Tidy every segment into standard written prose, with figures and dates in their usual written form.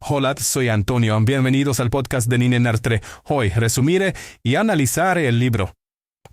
Hola, soy Antonio. Bienvenidos al podcast de Ninenartre. Hoy resumiré y analizaré el libro.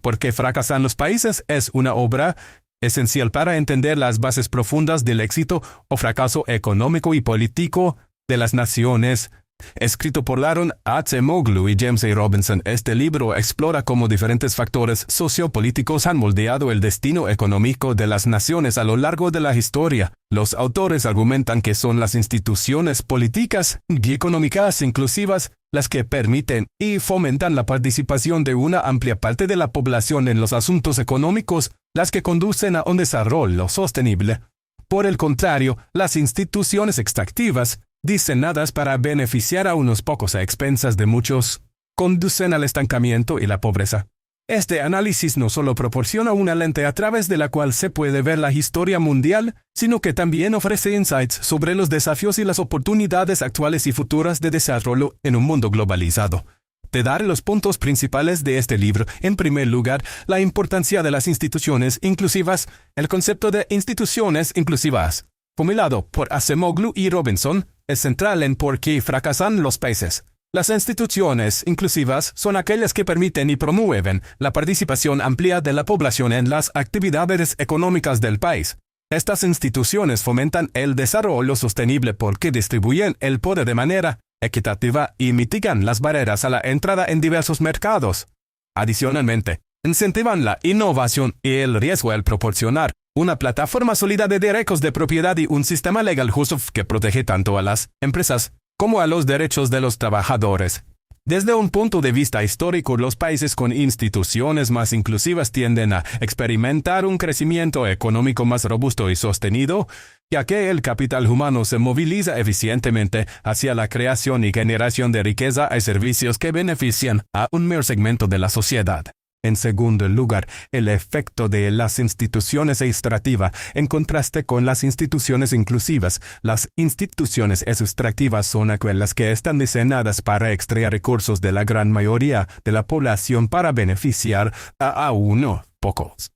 ¿Por qué fracasan los países? Es una obra esencial para entender las bases profundas del éxito o fracaso económico y político de las naciones. Escrito por Laron Acemoglu y James A. Robinson, este libro explora cómo diferentes factores sociopolíticos han moldeado el destino económico de las naciones a lo largo de la historia. Los autores argumentan que son las instituciones políticas y económicas inclusivas las que permiten y fomentan la participación de una amplia parte de la población en los asuntos económicos, las que conducen a un desarrollo sostenible. Por el contrario, las instituciones extractivas, diseñadas para beneficiar a unos pocos a expensas de muchos, conducen al estancamiento y la pobreza. Este análisis no solo proporciona una lente a través de la cual se puede ver la historia mundial, sino que también ofrece insights sobre los desafíos y las oportunidades actuales y futuras de desarrollo en un mundo globalizado. Te daré los puntos principales de este libro. En primer lugar, la importancia de las instituciones inclusivas. El concepto de instituciones inclusivas, formulado por Acemoglu y Robinson, es central en por qué fracasan los países. Las instituciones inclusivas son aquellas que permiten y promueven la participación amplia de la población en las actividades económicas del país. Estas instituciones fomentan el desarrollo sostenible porque distribuyen el poder de manera equitativa y mitigan las barreras a la entrada en diversos mercados. Adicionalmente, incentivan la innovación y el riesgo al proporcionar una plataforma sólida de derechos de propiedad y un sistema legal justo que protege tanto a las empresas como a los derechos de los trabajadores. Desde un punto de vista histórico, los países con instituciones más inclusivas tienden a experimentar un crecimiento económico más robusto y sostenido, ya que el capital humano se moviliza eficientemente hacia la creación y generación de riqueza y servicios que benefician a un mayor segmento de la sociedad. En segundo lugar, el efecto de las instituciones extractivas en contraste con las instituciones inclusivas. Las instituciones extractivas son aquellas que están diseñadas para extraer recursos de la gran mayoría de la población para beneficiar a unos pocos.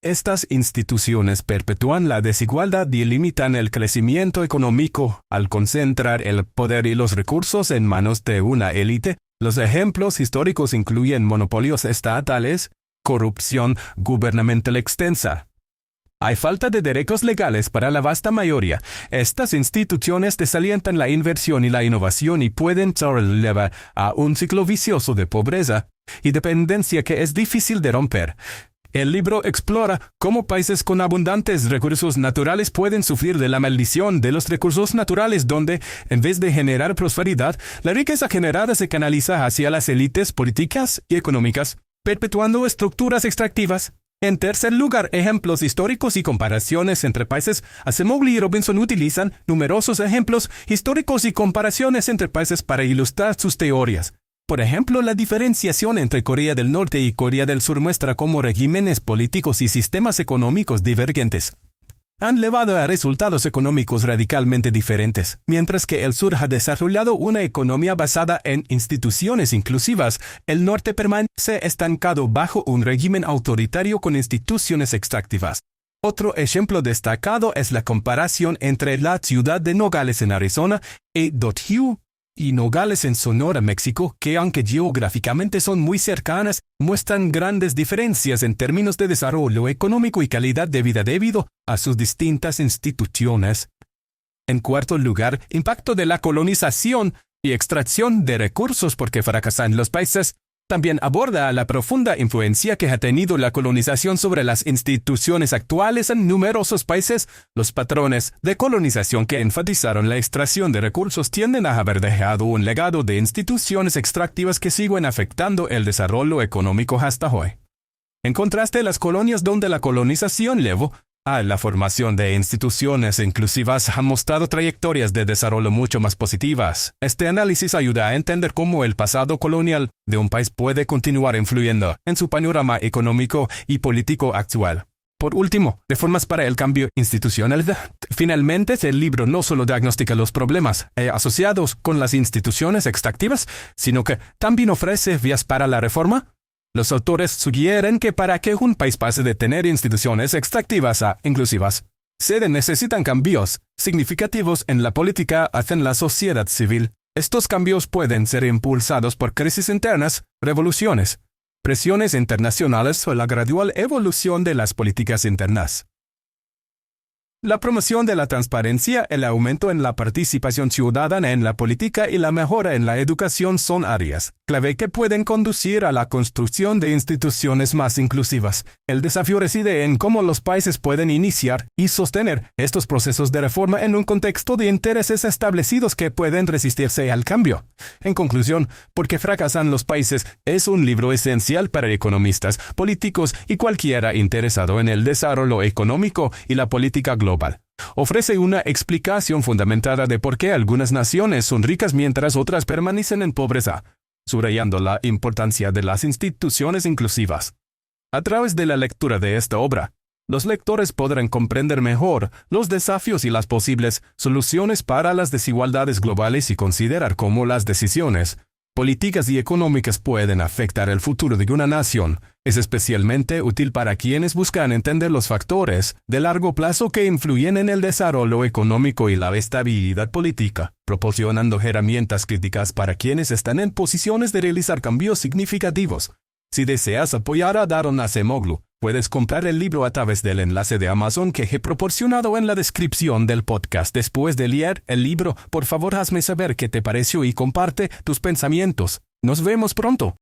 Estas instituciones perpetúan la desigualdad y limitan el crecimiento económico al concentrar el poder y los recursos en manos de una élite. Los ejemplos históricos incluyen monopolios estatales, corrupción gubernamental extensa. Hay falta de derechos legales para la vasta mayoría. Estas instituciones desalientan la inversión y la innovación y pueden llevar a un ciclo vicioso de pobreza y dependencia que es difícil de romper. El libro explora cómo países con abundantes recursos naturales pueden sufrir de la maldición de los recursos naturales donde, en vez de generar prosperidad, la riqueza generada se canaliza hacia las élites políticas y económicas, perpetuando estructuras extractivas. En tercer lugar, ejemplos históricos y comparaciones entre países. Acemoglu y Robinson utilizan numerosos ejemplos históricos y comparaciones entre países para ilustrar sus teorías. Por ejemplo, la diferenciación entre Corea del Norte y Corea del Sur muestra cómo regímenes políticos y sistemas económicos divergentes han llevado a resultados económicos radicalmente diferentes. Mientras que el Sur ha desarrollado una economía basada en instituciones inclusivas, el Norte permanece estancado bajo un régimen autoritario con instituciones extractivas. Otro ejemplo destacado es la comparación entre la ciudad de Nogales en Arizona y Dothieu y Nogales en Sonora, México, que aunque geográficamente son muy cercanas, muestran grandes diferencias en términos de desarrollo económico y calidad de vida debido a sus distintas instituciones. En cuarto lugar, impacto de la colonización y extracción de recursos porque fracasan los países. También aborda la profunda influencia que ha tenido la colonización sobre las instituciones actuales en numerosos países. Los patrones de colonización que enfatizaron la extracción de recursos tienden a haber dejado un legado de instituciones extractivas que siguen afectando el desarrollo económico hasta hoy. En contraste, las colonias donde la colonización llevó a la formación de instituciones inclusivas han mostrado trayectorias de desarrollo mucho más positivas. Este análisis ayuda a entender cómo el pasado colonial de un país puede continuar influyendo en su panorama económico y político actual. Por último, reformas para el cambio institucional. Finalmente, el libro no solo diagnostica los problemas asociados con las instituciones extractivas, sino que también ofrece vías para la reforma. Los autores sugieren que para que un país pase de tener instituciones extractivas a inclusivas, Se necesitan cambios significativos en la política en la sociedad civil. Estos cambios pueden ser impulsados por crisis internas, revoluciones, presiones internacionales o la gradual evolución de las políticas internas. La promoción de la transparencia, el aumento en la participación ciudadana en la política y la mejora en la educación son áreas clave que pueden conducir a la construcción de instituciones más inclusivas. El desafío reside en cómo los países pueden iniciar y sostener estos procesos de reforma en un contexto de intereses establecidos que pueden resistirse al cambio. En conclusión, ¿Por qué fracasan los países? Es un libro esencial para economistas, políticos y cualquiera interesado en el desarrollo económico y la política global. Ofrece una explicación fundamentada de por qué algunas naciones son ricas mientras otras permanecen en pobreza, subrayando la importancia de las instituciones inclusivas. A través de la lectura de esta obra, los lectores podrán comprender mejor los desafíos y las posibles soluciones para las desigualdades globales y considerar cómo las decisiones políticas y económicas pueden afectar el futuro de una nación. Es especialmente útil para quienes buscan entender los factores de largo plazo que influyen en el desarrollo económico y la estabilidad política, proporcionando herramientas críticas para quienes están en posiciones de realizar cambios significativos. Si deseas apoyar a Daron Acemoglu, puedes comprar el libro a través del enlace de Amazon que he proporcionado en la descripción del podcast. Después de leer el libro, por favor hazme saber qué te pareció y comparte tus pensamientos. Nos vemos pronto.